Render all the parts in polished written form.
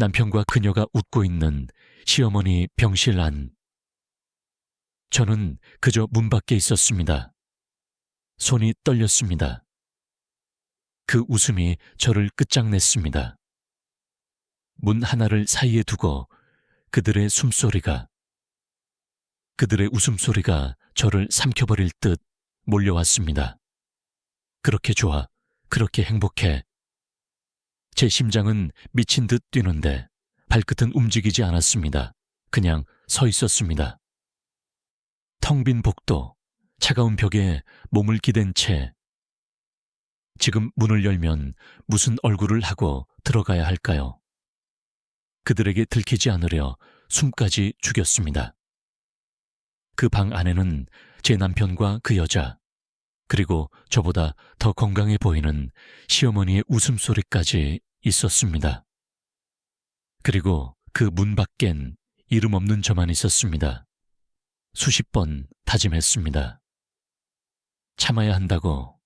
남편과 그녀가 웃고 있는 시어머니 병실 안. 저는 그저 문 밖에 있었습니다. 손이 떨렸습니다. 그 웃음이 저를 끝장냈습니다. 문 하나를 사이에 두고 그들의 숨소리가, 그들의 웃음소리가 저를 삼켜버릴 듯 몰려왔습니다. 그렇게 좋아, 그렇게 행복해. 제 심장은 미친 듯 뛰는데 발끝은 움직이지 않았습니다. 그냥 서 있었습니다. 텅 빈 복도, 차가운 벽에 몸을 기댄 채 지금 문을 열면 무슨 얼굴을 하고 들어가야 할까요? 그들에게 들키지 않으려 숨까지 죽였습니다. 그 방 안에는 제 남편과 그 여자, 그리고 저보다 더 건강해 보이는 시어머니의 웃음소리까지 있었습니다. 그리고 그 문 밖엔 이름 없는 저만 있었습니다. 수십 번 다짐했습니다. 참아야 한다고.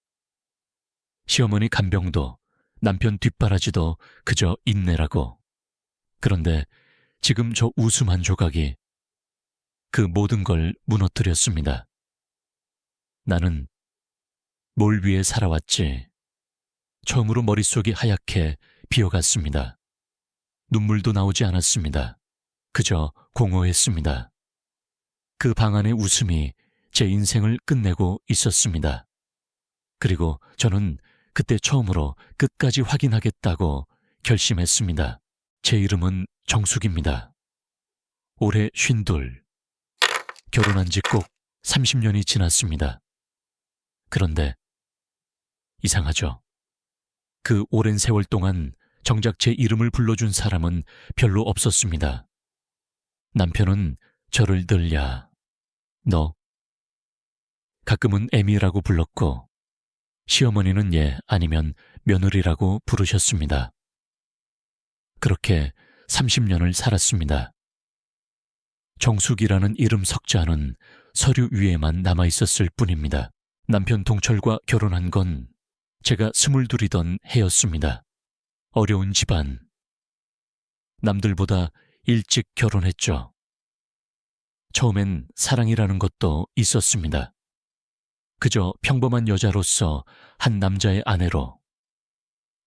시어머니 간병도, 남편 뒷바라지도 그저 인내라고. 그런데 지금 저 웃음 한 조각이 그 모든 걸 무너뜨렸습니다. 나는 뭘 위해 살아왔지? 처음으로 머릿속이 하얗게 비어갔습니다. 눈물도 나오지 않았습니다. 그저 공허했습니다. 그 방 안의 웃음이 제 인생을 끝내고 있었습니다. 그리고 저는 그때 처음으로 끝까지 확인하겠다고 결심했습니다. 제 이름은 정숙입니다. 올해 52. 결혼한 지 꼭 30년이 지났습니다. 그런데 이상하죠. 그 오랜 세월 동안 정작 제 이름을 불러준 사람은 별로 없었습니다. 남편은 저를 늘 야, 너. 가끔은 애미라고 불렀고 시어머니는 얘 아니면 며느리라고 부르셨습니다. 그렇게 30년을 살았습니다. 정숙이라는 이름 석자는 서류 위에만 남아있었을 뿐입니다. 남편 동철과 결혼한 건 제가 22이던 해였습니다. 어려운 집안. 남들보다 일찍 결혼했죠. 처음엔 사랑이라는 것도 있었습니다. 그저 평범한 여자로서 한 남자의 아내로,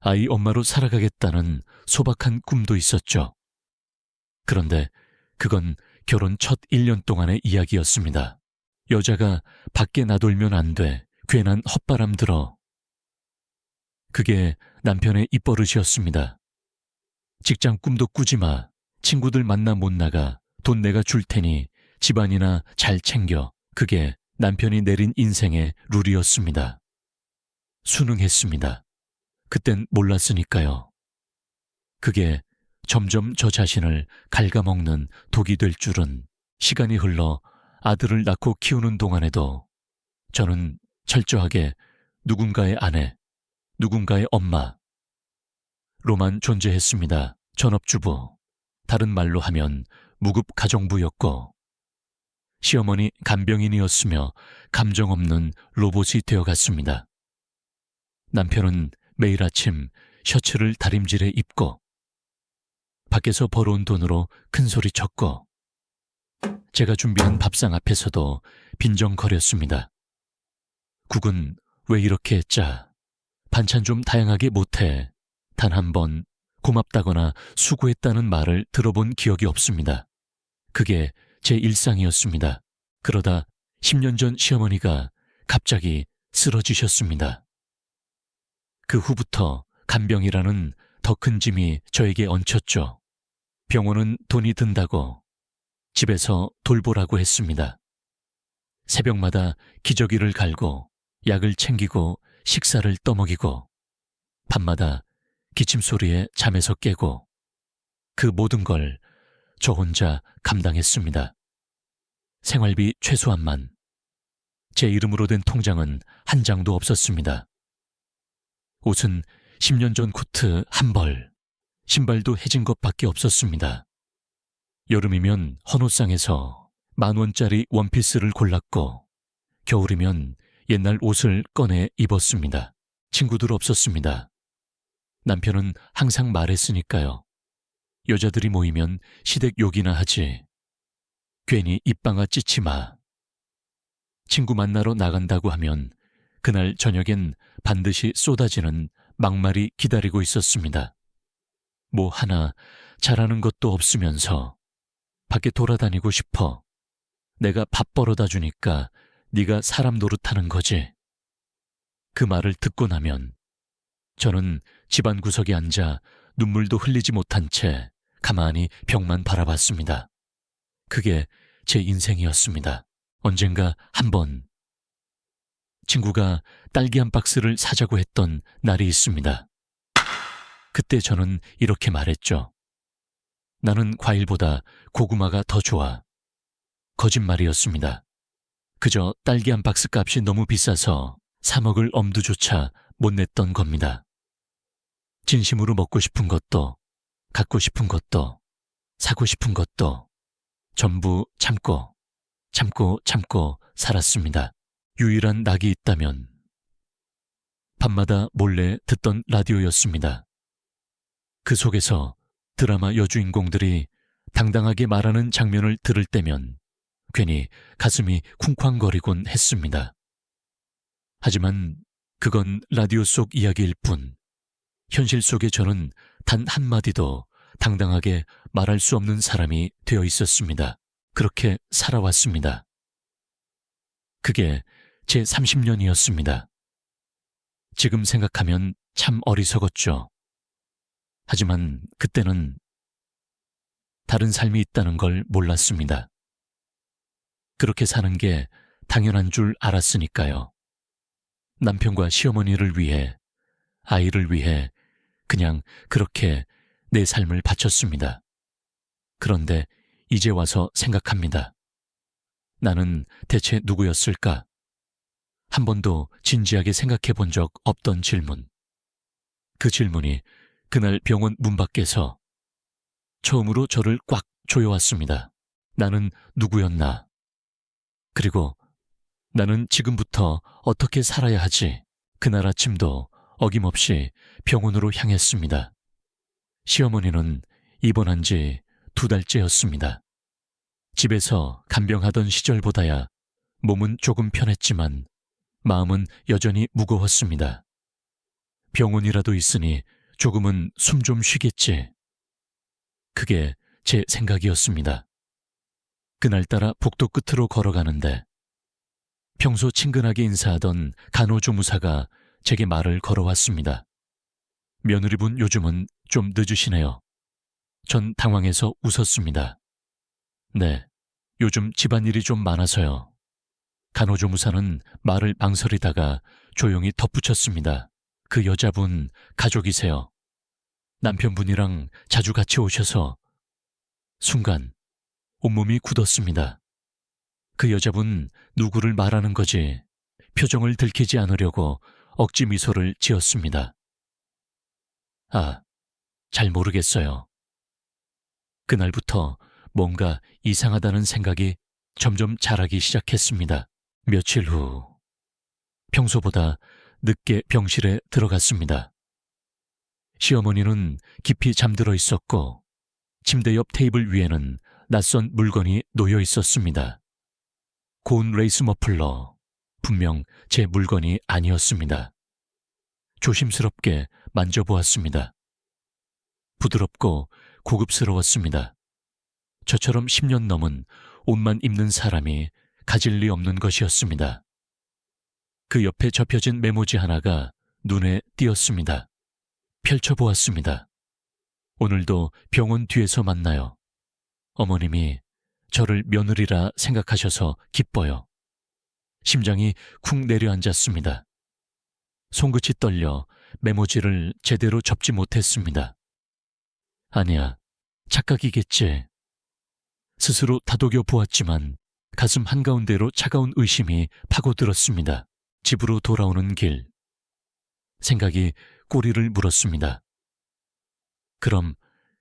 아이 엄마로 살아가겠다는 소박한 꿈도 있었죠. 그런데 그건 결혼 첫 1년 동안의 이야기였습니다. 여자가 밖에 나돌면 안 돼. 괜한 헛바람 들어. 그게 남편의 입버릇이었습니다. 직장 꿈도 꾸지 마. 친구들 만나 못 나가. 돈 내가 줄 테니 집안이나 잘 챙겨. 그게 남편이 내린 인생의 룰이었습니다. 순응했습니다. 그땐 몰랐으니까요. 그게 점점 저 자신을 갉아먹는 독이 될 줄은. 시간이 흘러 아들을 낳고 키우는 동안에도 저는 철저하게 누군가의 아내, 누군가의 엄마로만 존재했습니다. 전업주부, 다른 말로 하면 무급 가정부였고, 시어머니 간병인이었으며 감정 없는 로봇이 되어갔습니다. 남편은 매일 아침 셔츠를 다림질해 입고 밖에서 벌어온 돈으로 큰소리 쳤고, 제가 준비한 밥상 앞에서도 빈정거렸습니다. 국은 왜 이렇게 짜? 반찬 좀 다양하게 못해. 단 한 번 고맙다거나 수고했다는 말을 들어본 기억이 없습니다. 그게 제 일상이었습니다. 그러다 10년 전 시어머니가 갑자기 쓰러지셨습니다. 그 후부터 간병이라는 더 큰 짐이 저에게 얹혔죠. 병원은 돈이 든다고, 집에서 돌보라고 했습니다. 새벽마다 기저귀를 갈고 약을 챙기고 식사를 떠먹이고, 밤마다 기침 소리에 잠에서 깨고, 그 모든 걸 저 혼자 감당했습니다. 생활비 최소한만. 제 이름으로 된 통장은 한 장도 없었습니다. 옷은 10년 전 코트 한 벌, 신발도 해진 것밖에 없었습니다. 여름이면 헌옷상에서 10,000원짜리 원피스를 골랐고, 겨울이면 옛날 옷을 꺼내 입었습니다. 친구들 없었습니다. 남편은 항상 말했으니까요. 여자들이 모이면 시댁 욕이나 하지. 괜히 입방아 찢지 마. 친구 만나러 나간다고 하면 그날 저녁엔 반드시 쏟아지는 막말이 기다리고 있었습니다. 뭐 하나 잘하는 것도 없으면서 밖에 돌아다니고 싶어. 내가 밥 벌어다 주니까 네가 사람 노릇하는 거지. 그 말을 듣고 나면 저는 집안 구석에 앉아 눈물도 흘리지 못한 채 가만히 벽만 바라봤습니다. 그게 제 인생이었습니다. 언젠가 한 번 친구가 딸기 한 박스를 사자고 했던 날이 있습니다. 그때 저는 이렇게 말했죠. 나는 과일보다 고구마가 더 좋아. 거짓말이었습니다. 그저 딸기 한 박스 값이 너무 비싸서 사 먹을 엄두조차 못 냈던 겁니다. 진심으로 먹고 싶은 것도, 갖고 싶은 것도, 사고 싶은 것도 전부 참고 살았습니다. 유일한 낙이 있다면 밤마다 몰래 듣던 라디오였습니다. 그 속에서 드라마 여주인공들이 당당하게 말하는 장면을 들을 때면 괜히 가슴이 쿵쾅거리곤 했습니다. 하지만 그건 라디오 속 이야기일 뿐, 현실 속에 저는 단 한마디도 당당하게 말할 수 없는 사람이 되어 있었습니다. 그렇게 살아왔습니다. 그게 제 30년이었습니다. 지금 생각하면 참 어리석었죠. 하지만 그때는 다른 삶이 있다는 걸 몰랐습니다. 그렇게 사는 게 당연한 줄 알았으니까요. 남편과 시어머니를 위해, 아이를 위해 그냥 그렇게 내 삶을 바쳤습니다. 그런데 이제 와서 생각합니다. 나는 대체 누구였을까? 한 번도 진지하게 생각해 본 적 없던 질문. 그 질문이 그날 병원 문 밖에서 처음으로 저를 꽉 조여왔습니다. 나는 누구였나? 그리고 나는 지금부터 어떻게 살아야 하지? 그날 아침도 어김없이 병원으로 향했습니다. 시어머니는 입원한 지 2달째였습니다. 집에서 간병하던 시절보다야 몸은 조금 편했지만 마음은 여전히 무거웠습니다. 병원이라도 있으니 조금은 숨 좀 쉬겠지. 그게 제 생각이었습니다. 그날따라 복도 끝으로 걸어가는데 평소 친근하게 인사하던 간호조무사가 제게 말을 걸어왔습니다. 며느리분 요즘은 좀 늦으시네요. 전 당황해서 웃었습니다. 네, 요즘 집안일이 좀 많아서요. 간호조무사는 말을 망설이다가 조용히 덧붙였습니다. 그 여자분 가족이세요. 남편분이랑 자주 같이 오셔서. 순간 온몸이 굳었습니다. 그 여자분 누구를 말하는 거지? 표정을 들키지 않으려고 억지 미소를 지었습니다. 아, 잘 모르겠어요. 그날부터 뭔가 이상하다는 생각이 점점 자라기 시작했습니다. 며칠 후 평소보다 늦게 병실에 들어갔습니다. 시어머니는 깊이 잠들어 있었고 침대 옆 테이블 위에는 낯선 물건이 놓여 있었습니다. 고운 레이스 머플러, 분명 제 물건이 아니었습니다. 조심스럽게 만져보았습니다. 부드럽고 고급스러웠습니다. 저처럼 10년 넘은 옷만 입는 사람이 가질 리 없는 것이었습니다. 그 옆에 접혀진 메모지 하나가 눈에 띄었습니다. 펼쳐보았습니다. 오늘도 병원 뒤에서 만나요. 어머님이 저를 며느리라 생각하셔서 기뻐요. 심장이 쿵 내려앉았습니다. 손끝이 떨려 메모지를 제대로 접지 못했습니다. 아니야, 착각이겠지. 스스로 다독여 보았지만 가슴 한가운데로 차가운 의심이 파고들었습니다. 집으로 돌아오는 길, 생각이 꼬리를 물었습니다. 그럼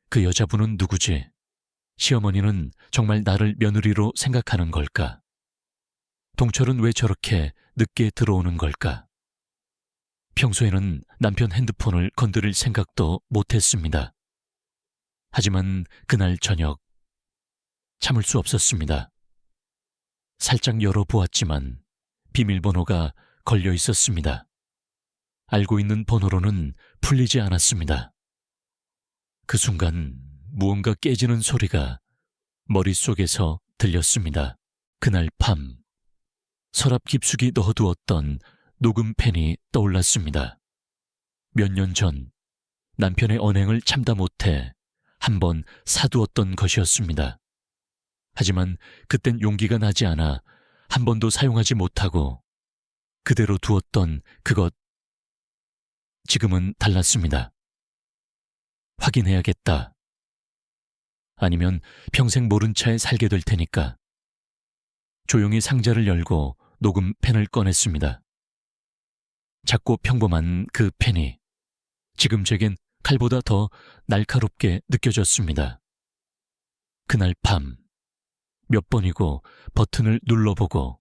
그 여자분은 누구지? 시어머니는 정말 나를 며느리로 생각하는 걸까? 동철은 왜 저렇게 늦게 들어오는 걸까? 평소에는 남편 핸드폰을 건드릴 생각도 못했습니다. 하지만 그날 저녁 참을 수 없었습니다. 살짝 열어보았지만 비밀번호가 걸려 있었습니다. 알고 있는 번호로는 풀리지 않았습니다. 그 순간 무언가 깨지는 소리가 머릿속에서 들렸습니다. 그날 밤 서랍 깊숙이 넣어두었던 녹음펜이 떠올랐습니다. 몇 년 전 남편의 언행을 참다 못해 한번 사두었던 것이었습니다. 하지만 그땐 용기가 나지 않아 한 번도 사용하지 못하고 그대로 두었던 그것, 지금은 달랐습니다. 확인해야겠다. 아니면 평생 모른 채 살게 될 테니까. 조용히 상자를 열고 녹음펜을 꺼냈습니다. 작고 평범한 그 펜이 지금 제겐 칼보다 더 날카롭게 느껴졌습니다. 그날 밤 몇 번이고 버튼을 눌러보고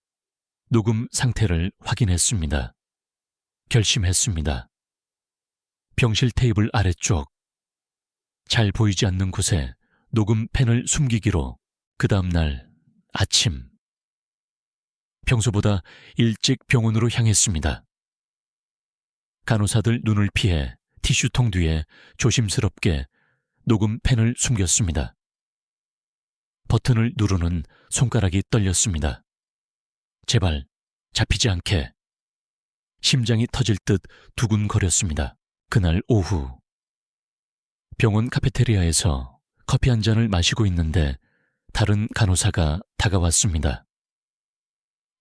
녹음 상태를 확인했습니다. 결심했습니다. 병실 테이블 아래쪽 잘 보이지 않는 곳에 녹음펜을 숨기기로 그 다음날 아침 평소보다 일찍 병원으로 향했습니다. 간호사들 눈을 피해 티슈통 뒤에 조심스럽게 녹음펜을 숨겼습니다. 버튼을 누르는 손가락이 떨렸습니다. 제발 잡히지 않게. 심장이 터질 듯 두근거렸습니다. 그날 오후 병원 카페테리아에서 커피 한 잔을 마시고 있는데 다른 간호사가 다가왔습니다.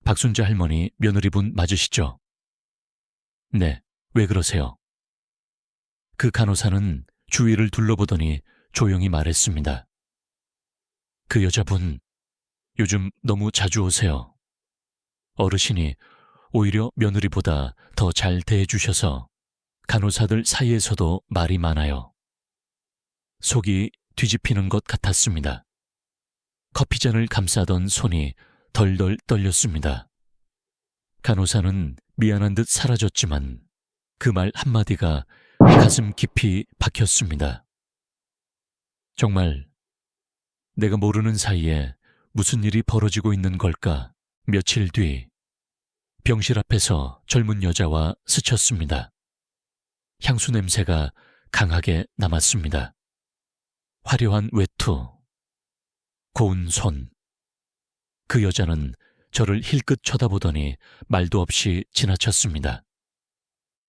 박순자 할머니 며느리분 맞으시죠? 네, 왜 그러세요? 그 간호사는 주위를 둘러보더니 조용히 말했습니다. 그 여자분 요즘 너무 자주 오세요. 어르신이 오히려 며느리보다 더 잘 대해주셔서 간호사들 사이에서도 말이 많아요. 속이 뒤집히는 것 같았습니다. 커피잔을 감싸던 손이 덜덜 떨렸습니다. 간호사는 미안한 듯 사라졌지만 그 말 한마디가 가슴 깊이 박혔습니다. 정말 내가 모르는 사이에 무슨 일이 벌어지고 있는 걸까? 며칠 뒤 병실 앞에서 젊은 여자와 스쳤습니다. 향수 냄새가 강하게 남았습니다. 화려한 외투, 고운 손. 그 여자는 저를 힐끗 쳐다보더니 말도 없이 지나쳤습니다.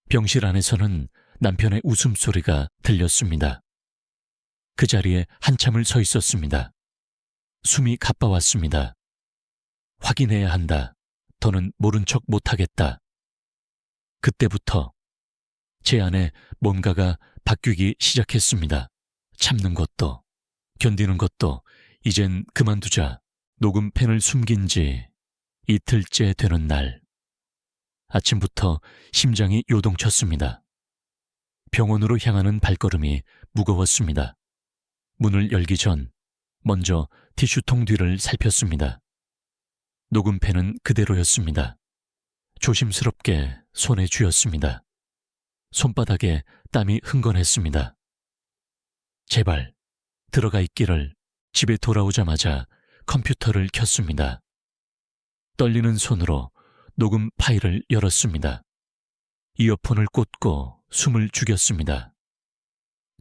병실 안에서는 남편의 웃음소리가 들렸습니다. 그 자리에 한참을 서 있었습니다. 숨이 가빠왔습니다. 확인해야 한다. 더는 모른 척 못하겠다. 그때부터 제 안에 뭔가가 바뀌기 시작했습니다. 참는 것도, 견디는 것도 이젠 그만두자. 녹음펜을 숨긴 지 이틀째 되는 날. 아침부터 심장이 요동쳤습니다. 병원으로 향하는 발걸음이 무거웠습니다. 문을 열기 전 먼저 티슈통 뒤를 살폈습니다. 녹음펜은 그대로였습니다. 조심스럽게 손에 쥐었습니다. 손바닥에 땀이 흥건했습니다. 제발 들어가 있기를. 집에 돌아오자마자 컴퓨터를 켰습니다. 떨리는 손으로 녹음 파일을 열었습니다. 이어폰을 꽂고 숨을 죽였습니다.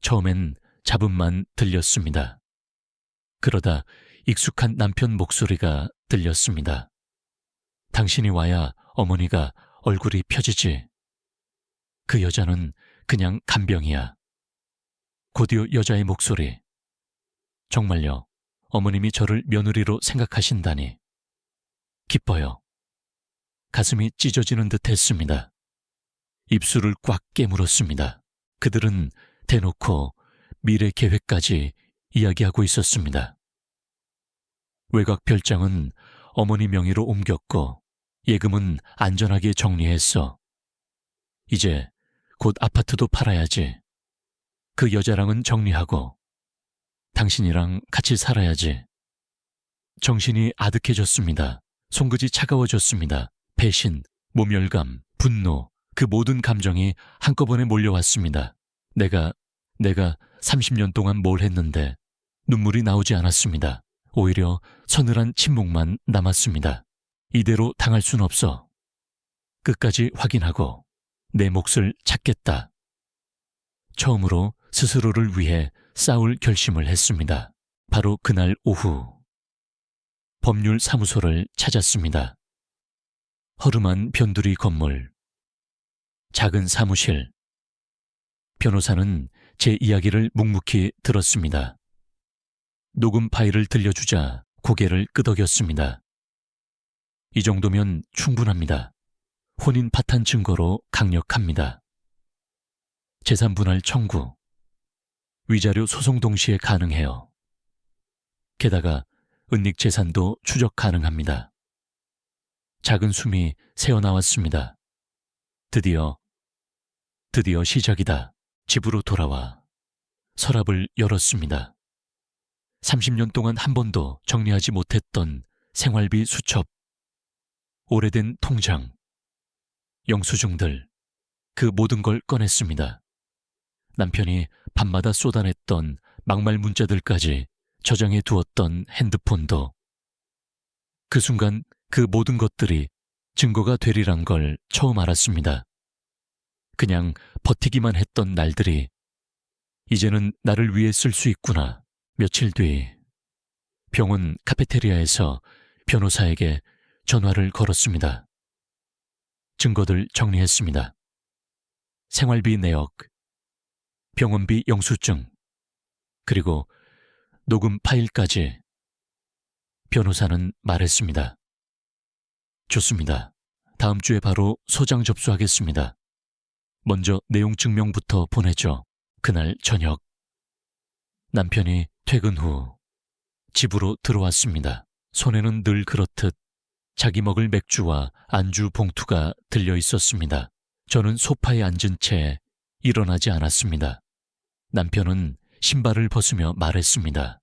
처음엔 잡음만 들렸습니다. 그러다 익숙한 남편 목소리가 들렸습니다. 당신이 와야 어머니가 얼굴이 펴지지. 그 여자는 그냥 간병이야. 곧이어 여자의 목소리. 정말요, 어머님이 저를 며느리로 생각하신다니. 기뻐요. 가슴이 찢어지는 듯 했습니다. 입술을 꽉 깨물었습니다. 그들은 대놓고 미래 계획까지 이야기하고 있었습니다. 외곽 별장은 어머니 명의로 옮겼고 예금은 안전하게 정리했어. 이제 곧 아파트도 팔아야지. 그 여자랑은 정리하고 당신이랑 같이 살아야지. 정신이 아득해졌습니다. 손끝이 차가워졌습니다. 배신, 모멸감, 분노, 그 모든 감정이 한꺼번에 몰려왔습니다. 내가 30년 동안 뭘 했는데 눈물이 나오지 않았습니다. 오히려 서늘한 침묵만 남았습니다. 이대로 당할 순 없어. 끝까지 확인하고 내 몫을 찾겠다. 처음으로 스스로를 위해 싸울 결심을 했습니다. 바로 그날 오후 법률사무소를 찾았습니다. 허름한 변두리 건물, 작은 사무실. 변호사는 제 이야기를 묵묵히 들었습니다. 녹음 파일을 들려주자 고개를 끄덕였습니다. 이 정도면 충분합니다. 혼인 파탄 증거로 강력합니다. 재산분할 청구, 위자료 소송 동시에 가능해요. 게다가 은닉 재산도 추적 가능합니다. 작은 숨이 새어나왔습니다. 드디어 시작이다. 집으로 돌아와 서랍을 열었습니다. 30년 동안 한 번도 정리하지 못했던 생활비 수첩, 오래된 통장, 영수증들, 그 모든 걸 꺼냈습니다. 남편이 밤마다 쏟아냈던 막말 문자들까지 저장해 두었던 핸드폰도. 그 순간 그 모든 것들이 증거가 되리란 걸 처음 알았습니다. 그냥 버티기만 했던 날들이 이제는 나를 위해 쓸 수 있구나. 며칠 뒤 병원 카페테리아에서 변호사에게 전화를 걸었습니다. 증거들 정리했습니다. 생활비 내역, 병원비 영수증, 그리고 녹음 파일까지. 변호사는 말했습니다. 좋습니다. 다음 주에 바로 소장 접수하겠습니다. 먼저 내용 증명부터 보내죠. 그날 저녁 남편이 퇴근 후 집으로 들어왔습니다. 손에는 늘 그렇듯 자기 먹을 맥주와 안주 봉투가 들려 있었습니다. 저는 소파에 앉은 채 일어나지 않았습니다. 남편은 신발을 벗으며 말했습니다.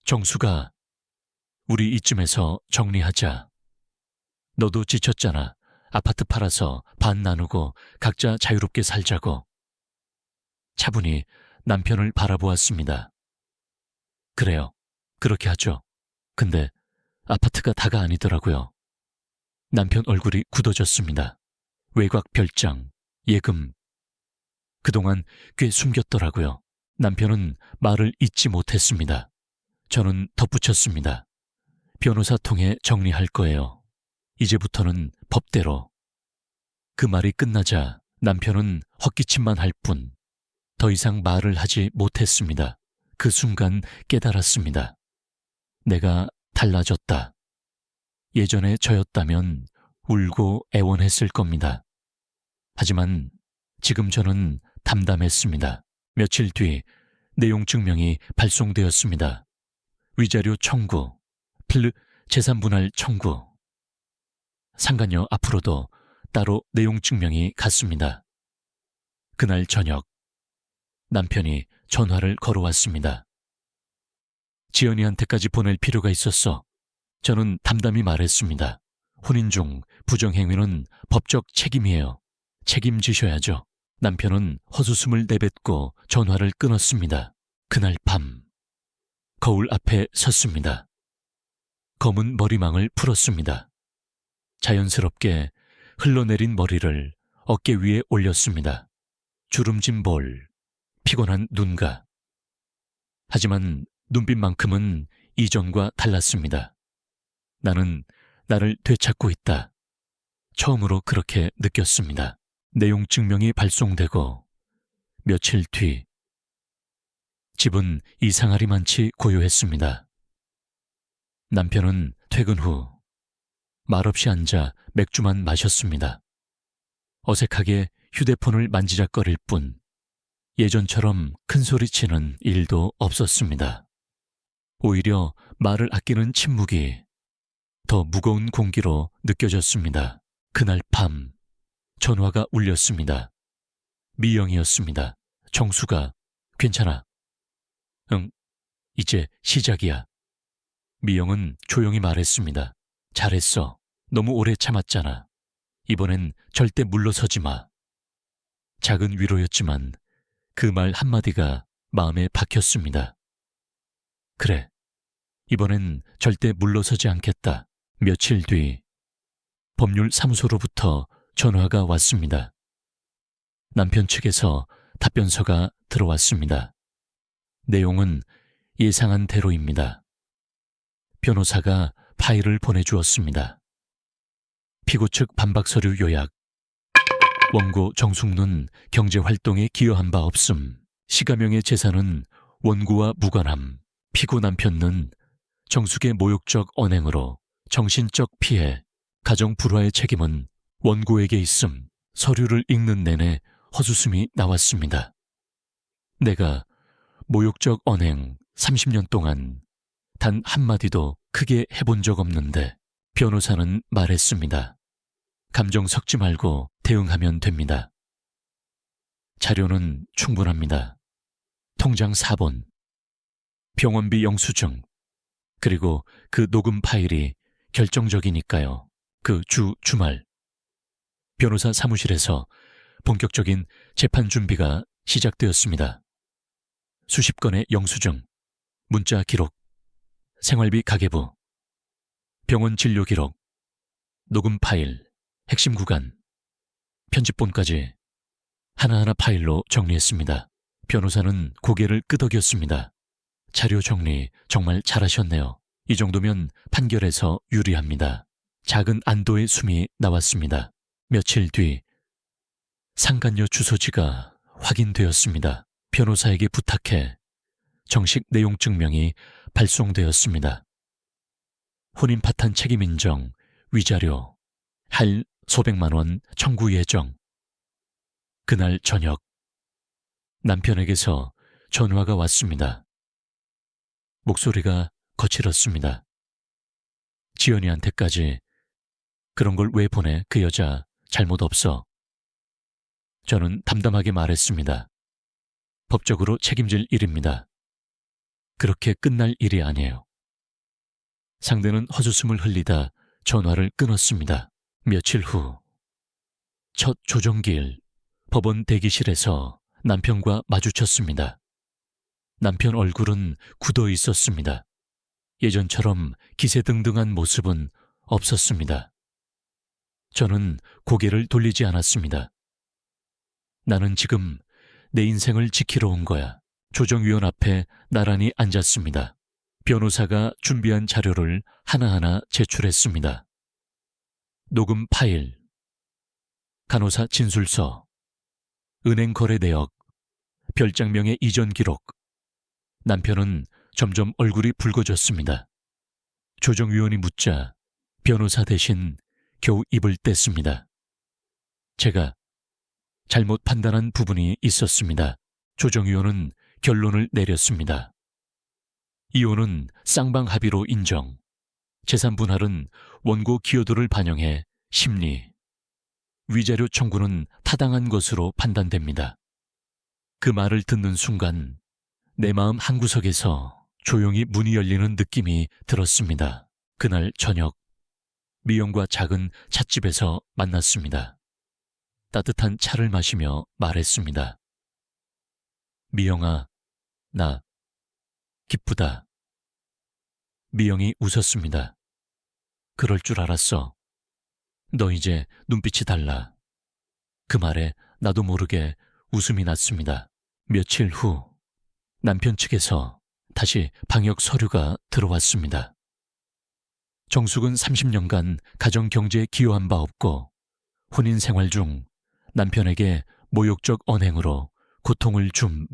정수가, 우리 이쯤에서 정리하자. 너도 지쳤잖아. 아파트 팔아서 반 나누고 각자 자유롭게 살자고. 차분히 남편을 바라보았습니다. 그래요. 그렇게 하죠. 근데 아파트가 다가 아니더라고요. 남편 얼굴이 굳어졌습니다. 외곽 별장, 예금. 그동안 꽤 숨겼더라고요. 남편은 말을 잇지 못했습니다. 저는 덧붙였습니다. 변호사 통해 정리할 거예요. 이제부터는 법대로. 그 말이 끝나자 남편은 헛기침만 할 뿐 더 이상 말을 하지 못했습니다. 그 순간 깨달았습니다. 내가 달라졌다. 예전에 저였다면 울고 애원했을 겁니다. 하지만 지금 저는 담담했습니다. 며칠 뒤 내용 증명이 발송되었습니다. 위자료 청구, 재산분할 청구. 상간녀 앞으로도 따로 내용 증명이 갔습니다. 그날 저녁 남편이 전화를 걸어왔습니다. 지연이한테까지 보낼 필요가 있었어. 저는 담담히 말했습니다. 혼인 중 부정행위는 법적 책임이에요. 책임지셔야죠. 남편은 헛웃음을 내뱉고 전화를 끊었습니다. 그날 밤 거울 앞에 섰습니다. 검은 머리망을 풀었습니다. 자연스럽게 흘러내린 머리를 어깨 위에 올렸습니다. 주름진 볼, 피곤한 눈가. 하지만 눈빛만큼은 이전과 달랐습니다. 나는 나를 되찾고 있다. 처음으로 그렇게 느꼈습니다. 내용 증명이 발송되고 며칠 뒤 집은 이상하리만치 고요했습니다. 남편은 퇴근 후 말없이 앉아 맥주만 마셨습니다. 어색하게 휴대폰을 만지작거릴 뿐 예전처럼 큰소리치는 일도 없었습니다. 오히려 말을 아끼는 침묵이 더 무거운 공기로 느껴졌습니다. 그날 밤 전화가 울렸습니다. 미영이었습니다. 정수가, 괜찮아. 응, 이제 시작이야. 미영은 조용히 말했습니다. 잘했어. 너무 오래 참았잖아. 이번엔 절대 물러서지 마. 작은 위로였지만 그 말 한마디가 마음에 박혔습니다. 그래, 이번엔 절대 물러서지 않겠다. 며칠 뒤 법률사무소로부터 전화가 왔습니다. 남편 측에서 답변서가 들어왔습니다. 내용은 예상한 대로입니다. 변호사가 파일을 보내주었습니다. 피고 측 반박 서류 요약. 원고 정숙는 경제활동에 기여한 바 없음. 시가명의 재산은 원고와 무관함. 피고 남편은 정숙의 모욕적 언행으로 정신적 피해, 가정 불화의 책임은 원고에게 있음. 서류를 읽는 내내 헛웃음이 나왔습니다. 내가 모욕적 언행 30년 동안 단 한마디도 크게 해본 적 없는데 변호사는 말했습니다. 감정 섞지 말고 대응하면 됩니다. 자료는 충분합니다. 통장 4본, 병원비 영수증, 그리고 그 녹음 파일이 결정적이니까요. 그 주말 변호사 사무실에서 본격적인 재판 준비가 시작되었습니다. 수십 건의 영수증, 문자 기록, 생활비 가계부, 병원 진료 기록, 녹음 파일, 핵심 구간, 편집본까지 하나하나 파일로 정리했습니다. 변호사는 고개를 끄덕였습니다. 자료 정리 정말 잘하셨네요. 이 정도면 판결에서 유리합니다. 작은 안도의 숨이 나왔습니다. 며칠 뒤 상간녀 주소지가 확인되었습니다. 변호사에게 부탁해 정식 내용 증명이 발송되었습니다. 혼인 파탄 책임 인정, 위자료, 할 소백만 원 청구 예정. 그날 저녁 남편에게서 전화가 왔습니다. 목소리가 거칠었습니다. 지연이한테까지 그런 걸 왜 보내? 그 여자 잘못 없어. 저는 담담하게 말했습니다. 법적으로 책임질 일입니다. 그렇게 끝날 일이 아니에요. 상대는 헛웃음을 흘리다 전화를 끊었습니다. 며칠 후 첫 조정기일 법원 대기실에서 남편과 마주쳤습니다. 남편 얼굴은 굳어 있었습니다. 예전처럼 기세등등한 모습은 없었습니다. 저는 고개를 돌리지 않았습니다. 나는 지금 내 인생을 지키러 온 거야. 조정위원 앞에 나란히 앉았습니다. 변호사가 준비한 자료를 하나하나 제출했습니다. 녹음 파일, 간호사 진술서, 은행 거래 내역, 별장명의 이전 기록. 남편은 점점 얼굴이 붉어졌습니다. 조정위원이 묻자 변호사 대신 겨우 입을 뗐습니다. 제가 잘못 판단한 부분이 있었습니다. 조정위원은 결론을 내렸습니다. 이혼은 쌍방 합의로 인정. 재산 분할은 원고 기여도를 반영해 심리. 위자료 청구는 타당한 것으로 판단됩니다. 그 말을 듣는 순간 내 마음 한구석에서 조용히 문이 열리는 느낌이 들었습니다. 그날 저녁 미영과 작은 찻집에서 만났습니다. 따뜻한 차를 마시며 말했습니다. 미영아, 나 기쁘다. 미영이 웃었습니다. 그럴 줄 알았어. 너 이제 눈빛이 달라. 그 말에 나도 모르게 웃음이 났습니다. 며칠 후 남편 측에서 다시 방역 서류가 들어왔습니다. 정숙은 30년간 가정경제에 기여한 바 없고 혼인 생활 중 남편에게 모욕적 언행으로 고통을 줌.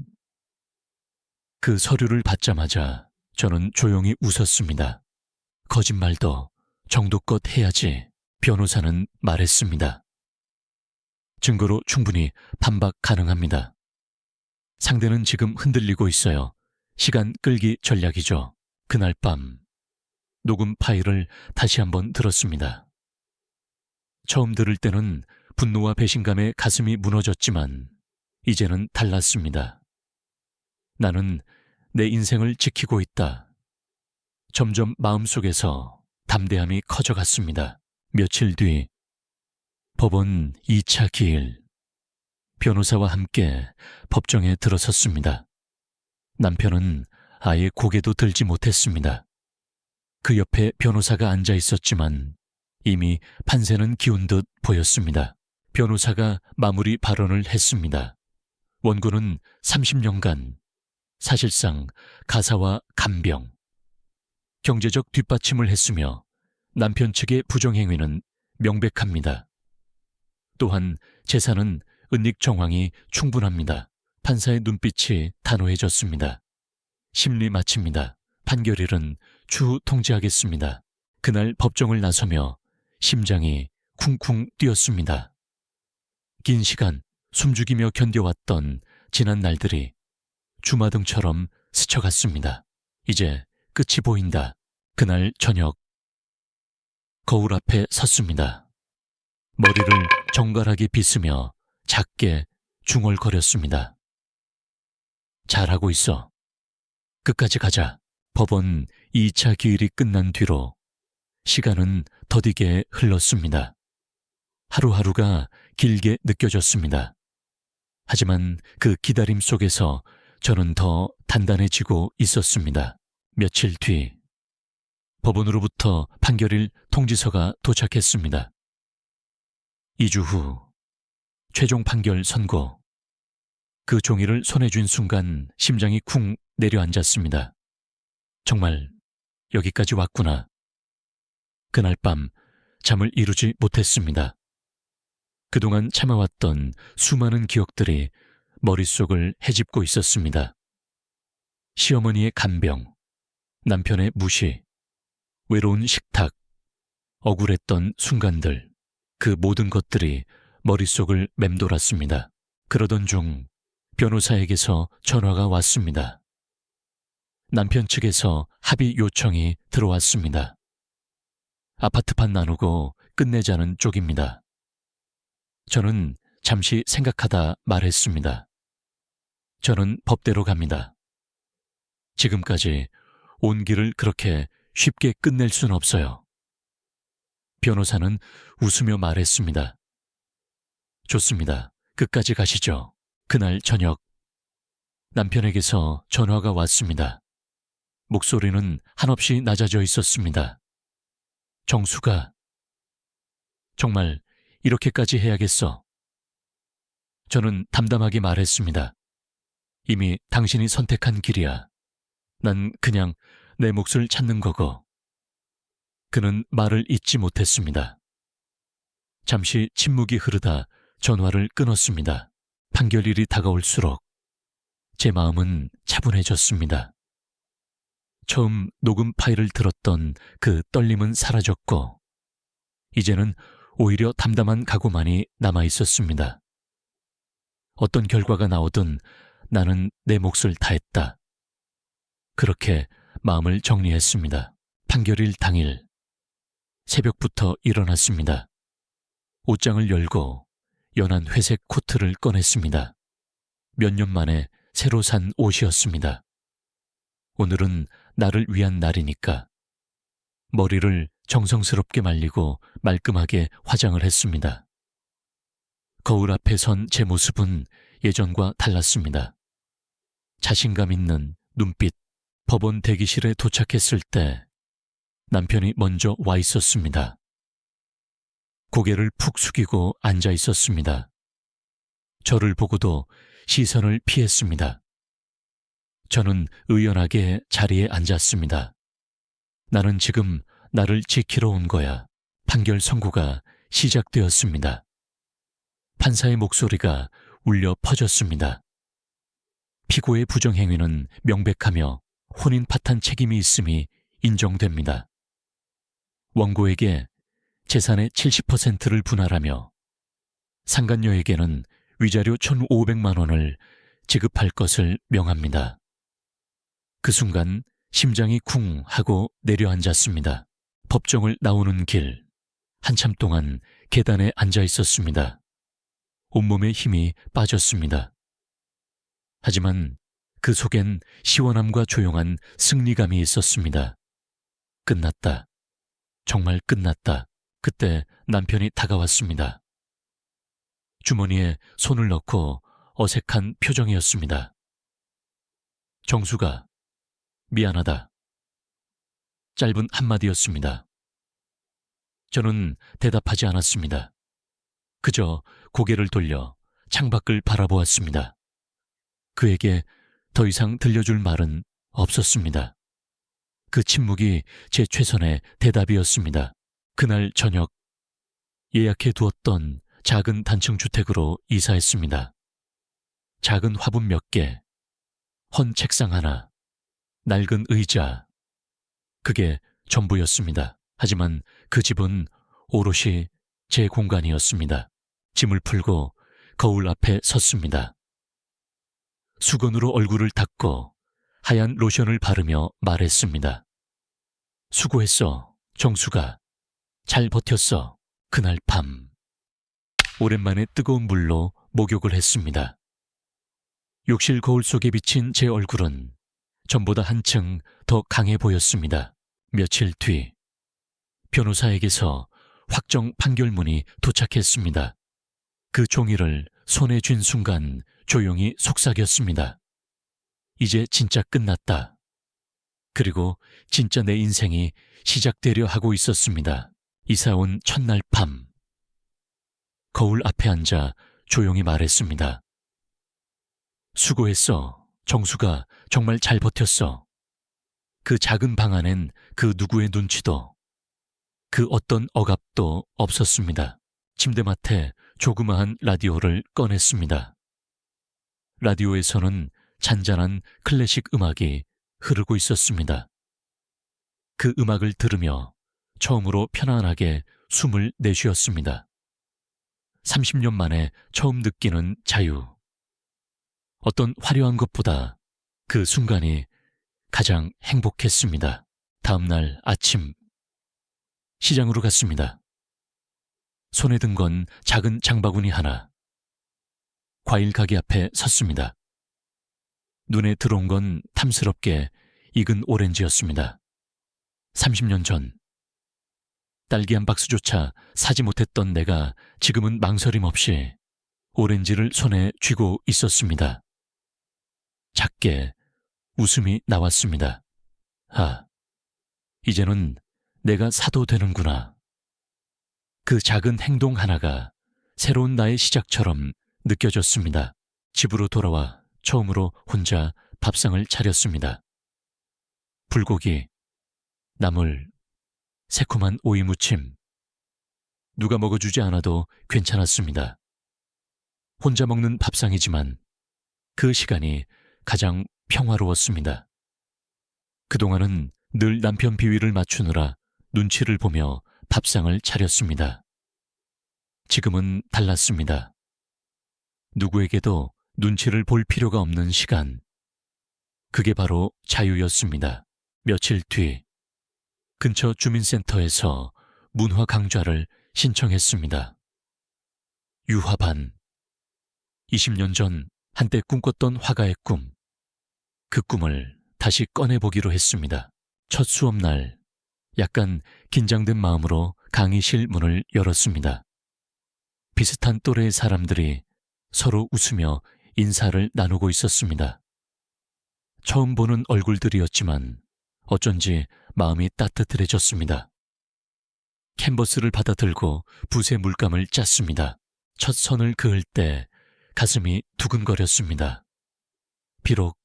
그 서류를 받자마자 저는 조용히 웃었습니다. 거짓말도 정도껏 해야지. 변호사는 말했습니다. 증거로 충분히 반박 가능합니다. 상대는 지금 흔들리고 있어요. 시간 끌기 전략이죠. 그날 밤 녹음 파일을 다시 한번 들었습니다. 처음 들을 때는 분노와 배신감에 가슴이 무너졌지만 이제는 달랐습니다. 나는 내 인생을 지키고 있다. 점점 마음속에서 담대함이 커져갔습니다. 며칠 뒤 법원 2차 기일 변호사와 함께 법정에 들어섰습니다. 남편은 아예 고개도 들지 못했습니다. 그 옆에 변호사가 앉아 있었지만 이미 판세는 기운 듯 보였습니다. 변호사가 마무리 발언을 했습니다. 원고는 30년간 사실상 가사와 간병, 경제적 뒷받침을 했으며 남편 측의 부정행위는 명백합니다. 또한 재산은 은닉 정황이 충분합니다. 판사의 눈빛이 단호해졌습니다. 심리 마칩니다. 판결일은 추후 통지하겠습니다. 그날 법정을 나서며 심장이 쿵쿵 뛰었습니다. 긴 시간 숨죽이며 견뎌왔던 지난 날들이 주마등처럼 스쳐갔습니다. 이제 끝이 보인다. 그날 저녁 거울 앞에 섰습니다. 머리를 정갈하게 빗으며 작게 중얼거렸습니다. 잘하고 있어. 끝까지 가자. 법원 2차 기일이 끝난 뒤로 시간은 더디게 흘렀습니다. 하루하루가 길게 느껴졌습니다. 하지만 그 기다림 속에서 저는 더 단단해지고 있었습니다. 며칠 뒤 법원으로부터 판결일 통지서가 도착했습니다. 2주 후 최종 판결 선고. 그 종이를 손에 쥔 순간 심장이 쿵 내려앉았습니다. 정말 여기까지 왔구나. 그날 밤 잠을 이루지 못했습니다. 그동안 참아왔던 수많은 기억들이 머릿속을 헤집고 있었습니다. 시어머니의 간병, 남편의 무시, 외로운 식탁, 억울했던 순간들, 그 모든 것들이 머릿속을 맴돌았습니다. 그러던 중 변호사에게서 전화가 왔습니다. 남편 측에서 합의 요청이 들어왔습니다. 아파트판 나누고 끝내자는 쪽입니다. 저는 잠시 생각하다 말했습니다. 저는 법대로 갑니다. 지금까지 온 길을 그렇게 쉽게 끝낼 순 없어요. 변호사는 웃으며 말했습니다. 좋습니다. 끝까지 가시죠. 그날 저녁 남편에게서 전화가 왔습니다. 목소리는 한없이 낮아져 있었습니다. 정수가, 정말 이렇게까지 해야겠어. 저는 담담하게 말했습니다. 이미 당신이 선택한 길이야. 난 그냥 내 몫을 찾는 거고. 그는 말을 잇지 못했습니다. 잠시 침묵이 흐르다 전화를 끊었습니다. 판결일이 다가올수록 제 마음은 차분해졌습니다. 처음 녹음 파일을 들었던 그 떨림은 사라졌고 이제는 오히려 담담한 각오만이 남아 있었습니다. 어떤 결과가 나오든 나는 내 몫을 다했다. 그렇게 마음을 정리했습니다. 판결일 당일 새벽부터 일어났습니다. 옷장을 열고 연한 회색 코트를 꺼냈습니다. 몇 년 만에 새로 산 옷이었습니다. 오늘은 나를 위한 날이니까. 머리를 정성스럽게 말리고 말끔하게 화장을 했습니다. 거울 앞에 선 제 모습은 예전과 달랐습니다. 자신감 있는 눈빛. 법원 대기실에 도착했을 때 남편이 먼저 와 있었습니다. 고개를 푹 숙이고 앉아 있었습니다. 저를 보고도 시선을 피했습니다. 저는 의연하게 자리에 앉았습니다. 나는 지금 나를 지키러 온 거야. 판결 선고가 시작되었습니다. 판사의 목소리가 울려 퍼졌습니다. 피고의 부정행위는 명백하며 혼인 파탄 책임이 있음이 인정됩니다. 원고에게 재산의 70%를 분할하며 상간녀에게는 위자료 1,500만 원을 지급할 것을 명합니다. 그 순간 심장이 쿵 하고 내려앉았습니다. 법정을 나오는 길, 한참 동안 계단에 앉아 있었습니다. 온몸에 힘이 빠졌습니다. 하지만 그 속엔 시원함과 조용한 승리감이 있었습니다. 끝났다. 정말 끝났다. 그때 남편이 다가왔습니다. 주머니에 손을 넣고 어색한 표정이었습니다. 정수가, 미안하다. 짧은 한마디였습니다. 저는 대답하지 않았습니다. 그저 고개를 돌려 창밖을 바라보았습니다. 그에게 더 이상 들려줄 말은 없었습니다. 그 침묵이 제 최선의 대답이었습니다. 그날 저녁 예약해 두었던 작은 단층 주택으로 이사했습니다. 작은 화분 몇 개, 헌 책상 하나, 낡은 의자, 그게 전부였습니다. 하지만 그 집은 오롯이 제 공간이었습니다. 짐을 풀고 거울 앞에 섰습니다. 수건으로 얼굴을 닦고 하얀 로션을 바르며 말했습니다. 수고했어, 정수가. 잘 버텼어. 그날 밤. 오랜만에 뜨거운 물로 목욕을 했습니다. 욕실 거울 속에 비친 제 얼굴은 전보다 한층 더 강해 보였습니다. 며칠 뒤 변호사에게서 확정 판결문이 도착했습니다. 그 종이를 손에 쥔 순간 조용히 속삭였습니다. 이제 진짜 끝났다. 그리고 진짜 내 인생이 시작되려 하고 있었습니다. 이사 온 첫날 밤. 거울 앞에 앉아 조용히 말했습니다. 수고했어. 정수가 정말 잘 버텼어. 그 작은 방 안엔 그 누구의 눈치도, 그 어떤 억압도 없었습니다. 침대맡에 조그마한 라디오를 꺼냈습니다. 라디오에서는 잔잔한 클래식 음악이 흐르고 있었습니다. 그 음악을 들으며 처음으로 편안하게 숨을 내쉬었습니다. 30년 만에 처음 느끼는 자유. 어떤 화려한 것보다 그 순간이 가장 행복했습니다. 다음 날 아침, 시장으로 갔습니다. 손에 든 건 작은 장바구니 하나. 과일 가게 앞에 섰습니다. 눈에 들어온 건 탐스럽게 익은 오렌지였습니다. 30년 전, 딸기 한 박스조차 사지 못했던 내가 지금은 망설임 없이 오렌지를 손에 쥐고 있었습니다. 작게 웃음이 나왔습니다. 아, 이제는 내가 사도 되는구나. 그 작은 행동 하나가 새로운 나의 시작처럼 느껴졌습니다. 집으로 돌아와 처음으로 혼자 밥상을 차렸습니다. 불고기, 나물, 새콤한 오이 무침. 누가 먹어주지 않아도 괜찮았습니다. 혼자 먹는 밥상이지만 그 시간이 가장 평화로웠습니다. 그동안은 늘 남편 비위를 맞추느라 눈치를 보며 밥상을 차렸습니다. 지금은 달랐습니다. 누구에게도 눈치를 볼 필요가 없는 시간. 그게 바로 자유였습니다. 며칠 뒤 근처 주민센터에서 문화 강좌를 신청했습니다. 유화반. 20년 전 한때 꿈꿨던 화가의 꿈. 그 꿈을 다시 꺼내보기로 했습니다. 첫 수업날 약간 긴장된 마음으로 강의실 문을 열었습니다. 비슷한 또래의 사람들이 서로 웃으며 인사를 나누고 있었습니다. 처음 보는 얼굴들이었지만 어쩐지 마음이 따뜻해졌습니다. 캔버스를 받아들고 붓에 물감을 짰습니다. 첫 선을 그을 때 가슴이 두근거렸습니다. 비록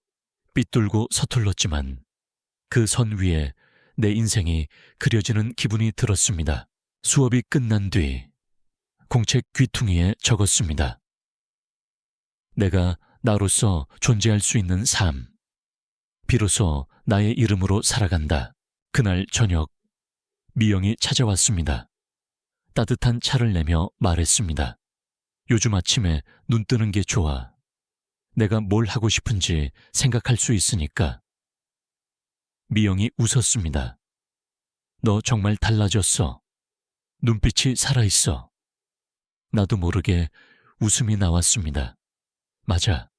삐뚤고 서툴렀지만 그 선 위에 내 인생이 그려지는 기분이 들었습니다. 수업이 끝난 뒤 공책 귀퉁이에 적었습니다. 내가 나로서 존재할 수 있는 삶. 비로소 나의 이름으로 살아간다. 그날 저녁 미영이 찾아왔습니다. 따뜻한 차를 내며 말했습니다. 요즘 아침에 눈 뜨는 게 좋아. 내가 뭘 하고 싶은지 생각할 수 있으니까. 미영이 웃었습니다. 너 정말 달라졌어. 눈빛이 살아있어. 나도 모르게 웃음이 나왔습니다. 맞아.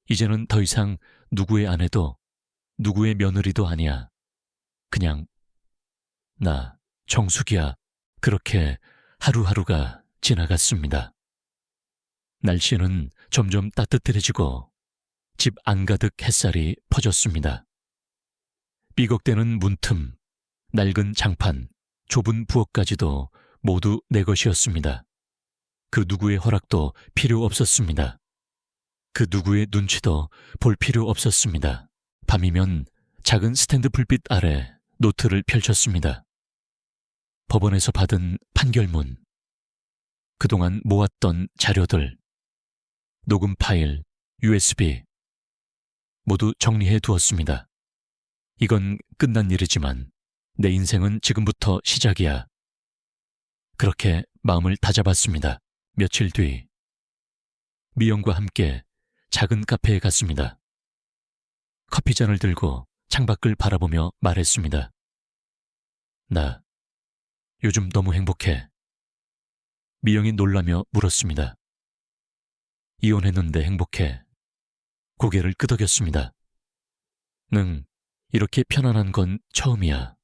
이제는 더 이상 누구의 아내도 누구의 며느리도 아니야. 그냥 나 정숙이야. 그렇게 하루하루가 지나갔습니다. 날씨는 점점 따뜻해지고 집 안가득 햇살이 퍼졌습니다. 삐걱대는 문틈, 낡은 장판, 좁은 부엌까지도 모두 내 것이었습니다. 그 누구의 허락도 필요 없었습니다. 그 누구의 눈치도 볼 필요 없었습니다. 밤이면 작은 스탠드 불빛 아래 노트를 펼쳤습니다. 법원에서 받은 판결문, 그동안 모았던 자료들, 녹음 파일, USB 모두 정리해 두었습니다. 이건 끝난 일이지만 내 인생은 지금부터 시작이야. 그렇게 마음을 다잡았습니다. 며칠 뒤 미영과 함께 작은 카페에 갔습니다. 커피잔을 들고 창밖을 바라보며 말했습니다. 나 요즘 너무 행복해. 미영이 놀라며 물었습니다. 이혼했는데 행복해. 고개를 끄덕였습니다. 응, 이렇게 편안한 건 처음이야.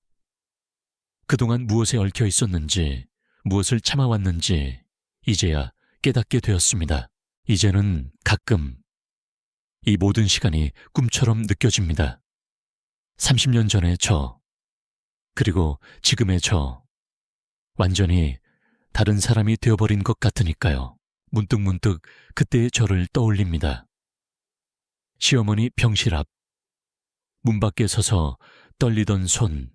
그동안 무엇에 얽혀 있었는지, 무엇을 참아왔는지 이제야 깨닫게 되었습니다. 이제는 가끔 이 모든 시간이 꿈처럼 느껴집니다. 30년 전의 저, 그리고 지금의 저, 완전히 다른 사람이 되어버린 것 같으니까요. 문득문득 그때의 저를 떠올립니다. 시어머니 병실 앞, 문 밖에 서서 떨리던 손,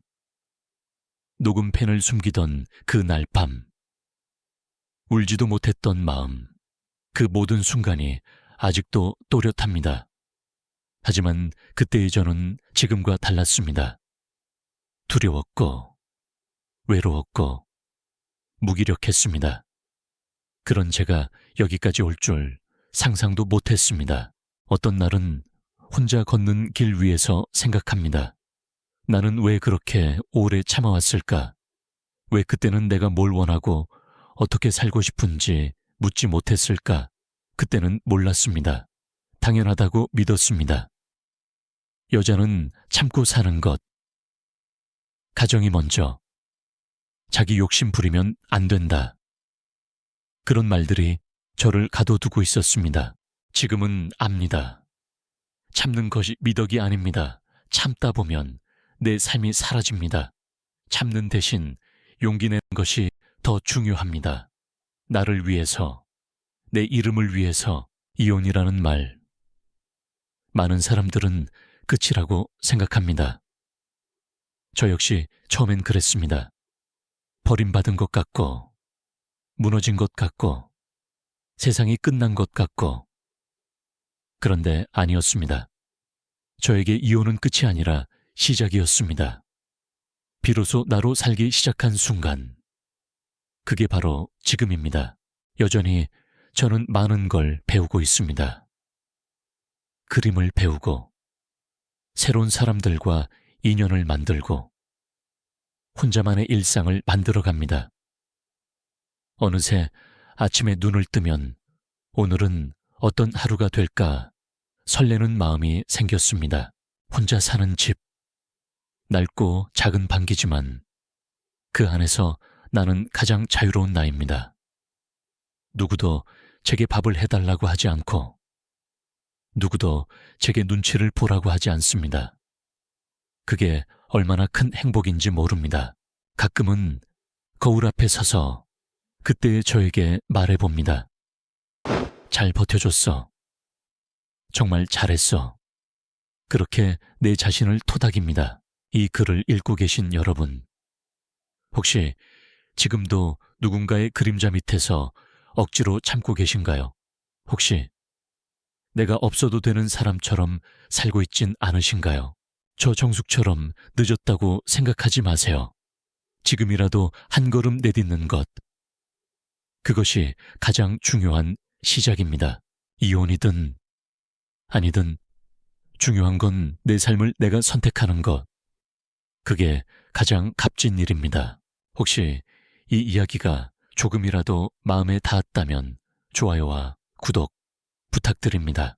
녹음펜을 숨기던 그날 밤, 울지도 못했던 마음, 그 모든 순간이 아직도 또렷합니다. 하지만 그때의 저는 지금과 달랐습니다. 두려웠고, 외로웠고, 무기력했습니다. 그런 제가 여기까지 올 줄 상상도 못했습니다. 어떤 날은 혼자 걷는 길 위에서 생각합니다. 나는 왜 그렇게 오래 참아왔을까? 왜 그때는 내가 뭘 원하고 어떻게 살고 싶은지 묻지 못했을까? 그때는 몰랐습니다. 당연하다고 믿었습니다. 여자는 참고 사는 것. 가정이 먼저. 자기 욕심 부리면 안 된다. 그런 말들이 저를 가둬두고 있었습니다. 지금은 압니다. 참는 것이 미덕이 아닙니다. 참다 보면 내 삶이 사라집니다. 참는 대신 용기 내는 것이 더 중요합니다. 나를 위해서, 내 이름을 위해서 이혼이라는 말. 많은 사람들은 끝이라고 생각합니다. 저 역시 처음엔 그랬습니다. 버림받은 것 같고, 무너진 것 같고, 세상이 끝난 것 같고. 그런데 아니었습니다. 저에게 이혼은 끝이 아니라 시작이었습니다. 비로소 나로 살기 시작한 순간. 그게 바로 지금입니다. 여전히 저는 많은 걸 배우고 있습니다. 그림을 배우고, 새로운 사람들과 인연을 만들고, 혼자만의 일상을 만들어갑니다. 어느새 아침에 눈을 뜨면 오늘은 어떤 하루가 될까 설레는 마음이 생겼습니다. 혼자 사는 집, 낡고 작은 방이지만 그 안에서 나는 가장 자유로운 나입니다. 누구도 제게 밥을 해달라고 하지 않고 누구도 제게 눈치를 보라고 하지 않습니다. 그게 얼마나 큰 행복인지 모릅니다. 가끔은 거울 앞에 서서 그때의 저에게 말해봅니다. 잘 버텨줬어. 정말 잘했어. 그렇게 내 자신을 토닥입니다. 이 글을 읽고 계신 여러분, 혹시 지금도 누군가의 그림자 밑에서 억지로 참고 계신가요? 혹시 내가 없어도 되는 사람처럼 살고 있진 않으신가요? 저 정숙처럼 늦었다고 생각하지 마세요. 지금이라도 한 걸음 내딛는 것, 그것이 가장 중요한 시작입니다. 이혼이든 아니든 중요한 건 내 삶을 내가 선택하는 것. 그게 가장 값진 일입니다. 혹시 이 이야기가 조금이라도 마음에 닿았다면 좋아요와 구독 부탁드립니다.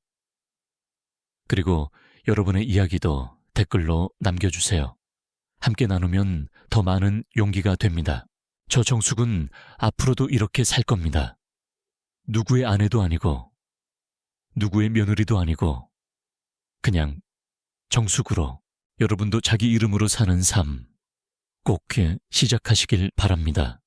그리고 여러분의 이야기도 댓글로 남겨주세요. 함께 나누면 더 많은 용기가 됩니다. 저 정숙은 앞으로도 이렇게 살 겁니다. 누구의 아내도 아니고 누구의 며느리도 아니고 그냥 정숙으로 여러분도 자기 이름으로 사는 삶 꼭 시작하시길 바랍니다.